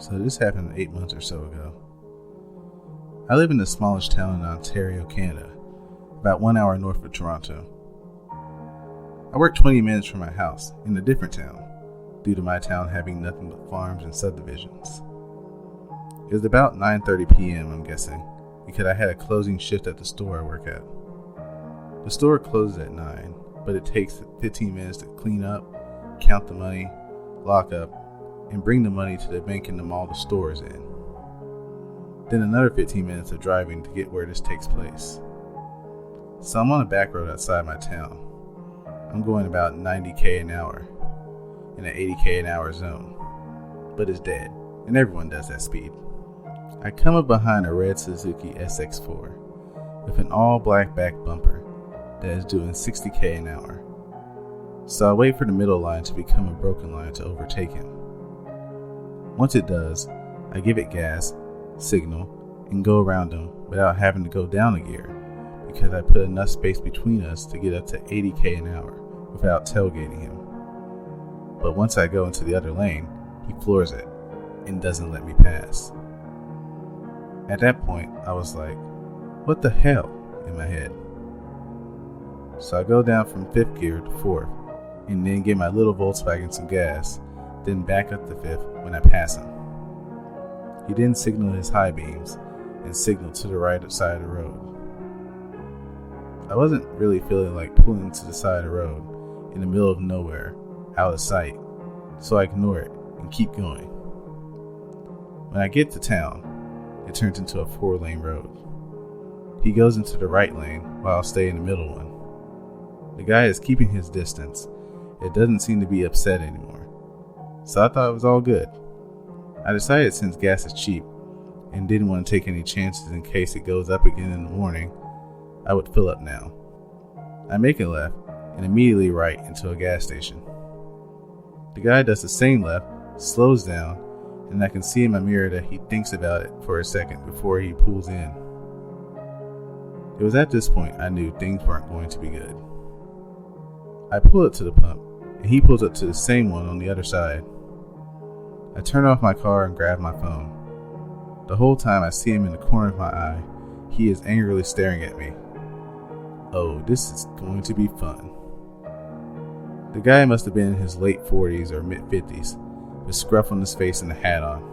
So this happened 8 months or so ago. I live in the smallest town in Ontario, Canada, about 1 hour north of Toronto. I work 20 minutes from my house in a different town, due to my town having nothing but farms and subdivisions. It was about 9:30 p.m., I'm guessing, because I had a closing shift at the store I work at. The store closes at 9, but it takes 15 minutes to clean up, count the money, lock up, and bring the money to the bank in the mall the store is in. Then another 15 minutes of driving to get where this takes place. So I'm on a back road outside my town. I'm going about 90k an hour in an 80k an hour zone, but it's dead, and everyone does that speed. I come up behind a red Suzuki SX4 with an all-black back bumper that is doing 60k an hour. So I wait for the middle line to become a broken line to overtake him. Once it does, I give it gas, signal, and go around him without having to go down a gear because I put enough space between us to get up to 80k an hour without tailgating him. But once I go into the other lane, he floors it and doesn't let me pass. At that point, I was like, what the hell, in my head. So I go down from 5th gear to 4th, and then give my little Volkswagen some gas, then back up to 5th when I pass him. He then signaled his high beams and signaled to the right side of the road. I wasn't really feeling like pulling to the side of the road in the middle of nowhere, out of sight, so I ignore it and keep going. When I get to town, it turns into a 4-lane road. He goes into the right lane while I'll stay in the middle one. The guy is keeping his distance. It doesn't seem to be upset anymore. So I thought it was all good. I decided since gas is cheap and didn't want to take any chances in case it goes up again in the morning, I would fill up now. I make a left and immediately right into a gas station. The guy does the same left, slows down, and I can see in my mirror that he thinks about it for a second before he pulls in. It was at this point I knew things weren't going to be good. I pull up to the pump, and he pulls up to the same one on the other side. I turn off my car and grab my phone. The whole time I see him in the corner of my eye, he is angrily staring at me. Oh, this is going to be fun. The guy must have been in his late 40s or mid 50s, with scruff on his face and a hat on.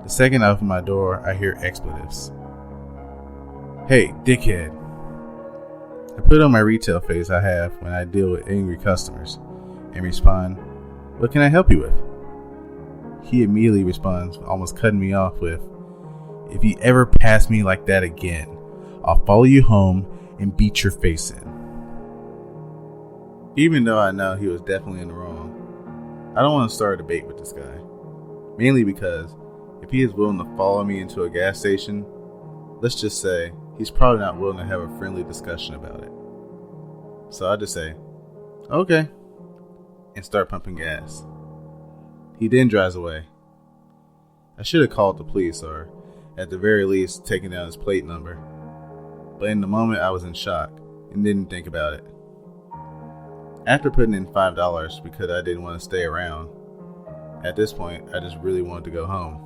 The second I open my door, I hear expletives. Hey, dickhead. I put on my retail face I have when I deal with angry customers and respond, what can I help you with? He immediately responds, almost cutting me off with, if you ever pass me like that again, I'll follow you home and beat your face in. Even though I know he was definitely in the wrong, I don't want to start a debate with this guy. Mainly because if he is willing to follow me into a gas station, let's just say he's probably not willing to have a friendly discussion about it. So I just say, okay, and start pumping gas. He then drives away. I should have called the police or, at the very least, taken down his plate number. But in the moment I was in shock and didn't think about it. After putting in $5 because I didn't want to stay around, at this point I just really wanted to go home.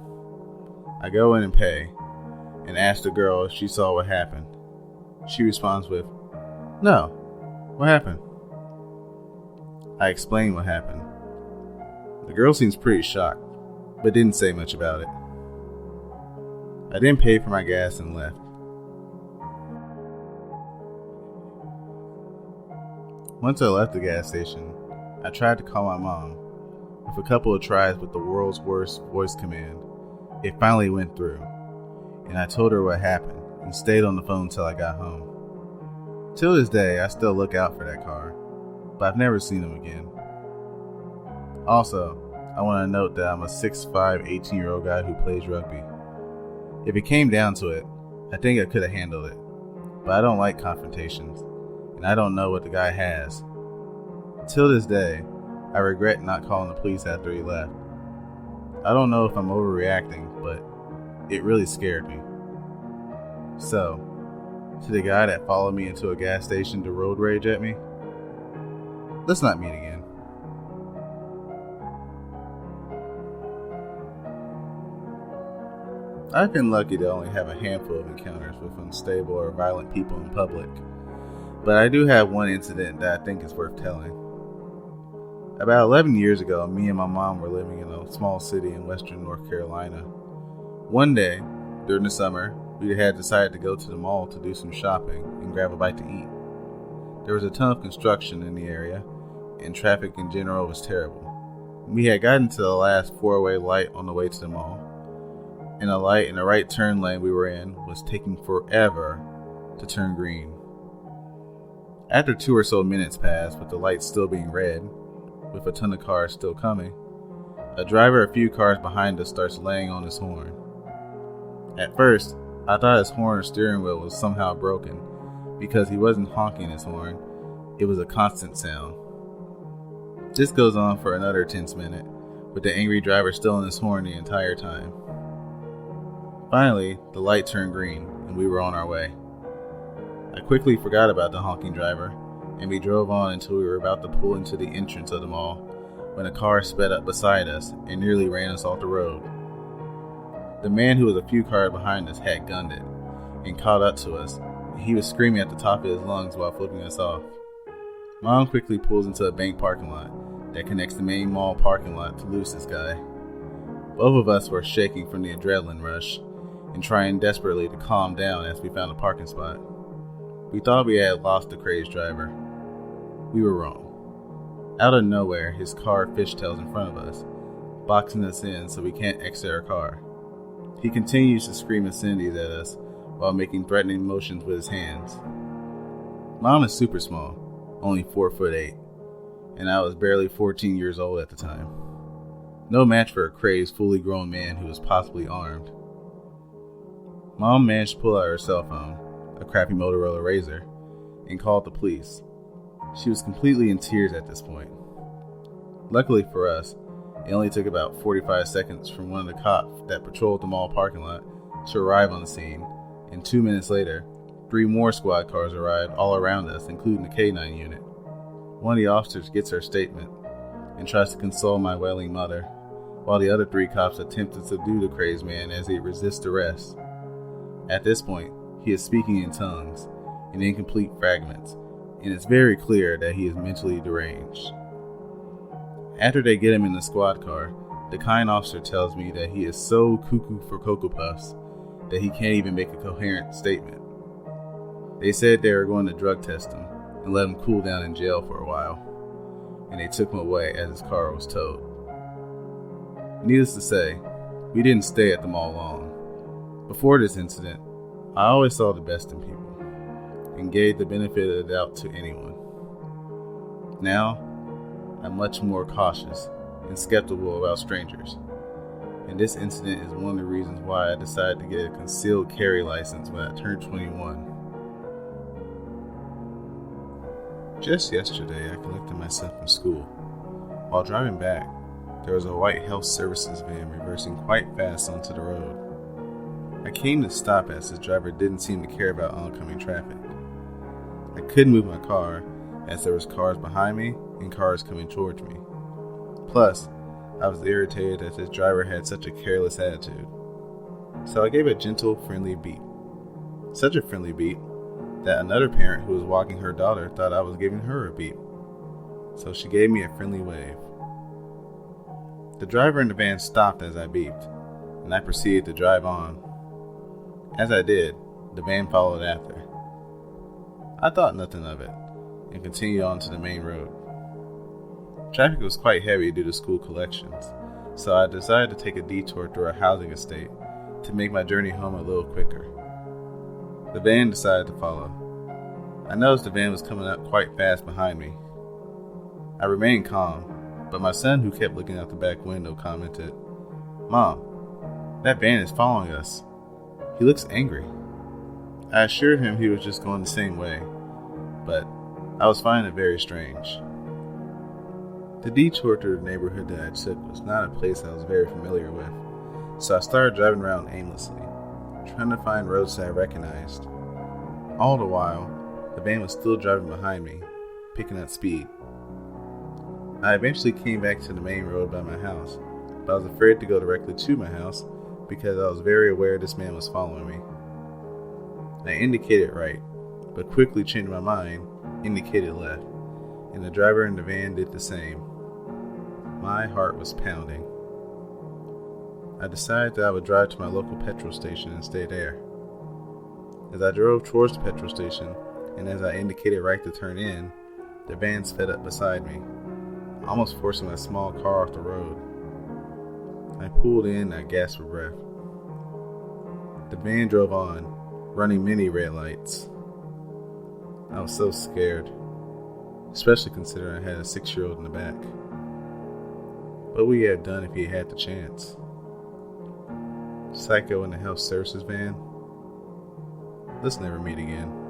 I go in and pay and ask the girl if she saw what happened. She responds with, no, what happened? I explain what happened. The girl seems pretty shocked, but didn't say much about it. I then paid for my gas and left. Once I left the gas station, I tried to call my mom. With a couple of tries with the world's worst voice command, it finally went through, and I told her what happened and stayed on the phone till I got home. Till this day, I still look out for that car, but I've never seen him again. Also, I want to note that I'm a 6'5", 18-year-old guy who plays rugby. If it came down to it, I think I could have handled it, but I don't like confrontations, and I don't know what the guy has. Till this day, I regret not calling the police after he left. I don't know if I'm overreacting, but it really scared me. So, to the guy that followed me into a gas station to road rage at me, let's not meet again. I've been lucky to only have a handful of encounters with unstable or violent people in public, but I do have one incident that I think is worth telling. About 11 years ago, me and my mom were living in a small city in western North Carolina. One day, during the summer, we had decided to go to the mall to do some shopping and grab a bite to eat. There was a ton of construction in the area, and traffic in general was terrible. We had gotten to the last four-way light on the way to the mall, and the light in the right turn lane we were in was taking forever to turn green. After 2 or so minutes passed with the light still being red, with a ton of cars still coming, a driver a few cars behind us starts laying on his horn. At first, I thought his horn steering wheel was somehow broken because he wasn't honking his horn, it was a constant sound. This goes on for another tense minute, with the angry driver still on his horn the entire time. Finally, the light turned green and we were on our way. I quickly forgot about the honking driver, and we drove on until we were about to pull into the entrance of the mall when a car sped up beside us and nearly ran us off the road. The man who was a few cars behind us had gunned it and caught up to us. He was screaming at the top of his lungs while flipping us off. Mom quickly pulls into a bank parking lot that connects the main mall parking lot to lose this guy. Both of us were shaking from the adrenaline rush and trying desperately to calm down as we found a parking spot. We thought we had lost the crazed driver. We were wrong. Out of nowhere, his car fishtails in front of us, boxing us in so we can't exit our car. He continues to scream obscenities at us while making threatening motions with his hands. Mom is super small, only 4'8", and I was barely 14 years old at the time. No match for a crazed, fully grown man who was possibly armed. Mom managed to pull out her cell phone, a crappy Motorola Razr, and called the police. She was completely in tears at this point. Luckily for us, it only took about 45 seconds from one of the cops that patrolled the mall parking lot to arrive on the scene, and 2 minutes later, 3 more squad cars arrived all around us, including the K9 unit. One of the officers gets her statement and tries to console my wailing mother, while the other 3 cops attempt to subdue the crazed man as he resists arrest. At this point, he is speaking in tongues, in incomplete fragments, and it's very clear that he is mentally deranged. After they get him in the squad car, the kind officer tells me that he is so cuckoo for Cocoa Puffs that he can't even make a coherent statement. They said they were going to drug test him and let him cool down in jail for a while, and they took him away as his car was towed. Needless to say, we didn't stay at the mall long. Before this incident, I always saw the best in people and gave the benefit of the doubt to anyone. Now, I'm much more cautious and skeptical about strangers, and this incident is one of the reasons why I decided to get a concealed carry license when I turned 21. Just yesterday, I collected my son from school. While driving back, there was a white health services van reversing quite fast onto the road. I came to stop as the driver didn't seem to care about oncoming traffic. I couldn't move my car as there was cars behind me and cars coming towards me. Plus, I was irritated that this driver had such a careless attitude. So I gave a gentle, friendly beep. Such a friendly beep that another parent who was walking her daughter thought I was giving her a beep. So she gave me a friendly wave. The driver in the van stopped as I beeped, and I proceeded to drive on. As I did, the van followed after. I thought nothing of it, and continued on to the main road. Traffic was quite heavy due to school collections, so I decided to take a detour through a housing estate to make my journey home a little quicker. The van decided to follow. I noticed the van was coming up quite fast behind me. I remained calm, but my son, who kept looking out the back window, commented, "Mom, that van is following us. He looks angry." I assured him he was just going the same way, but I was finding it very strange. The detour to the neighborhood that I took was not a place I was very familiar with, so I started driving around aimlessly, trying to find roads that I recognized. All the while, the van was still driving behind me, picking up speed. I eventually came back to the main road by my house, but I was afraid to go directly to my house because I was very aware this man was following me. I indicated right, but quickly changed my mind, indicated left, and the driver in the van did the same. My heart was pounding. I decided that I would drive to my local petrol station and stay there. As I drove towards the petrol station, and as I indicated right to turn in, the van sped up beside me, almost forcing my small car off the road. I pulled in and I gasped for breath. The van drove on, running many red lights. I was so scared, especially considering I had a 6-year-old in the back. What would he have done if he had the chance? Psycho in the health services van? Let's never meet again.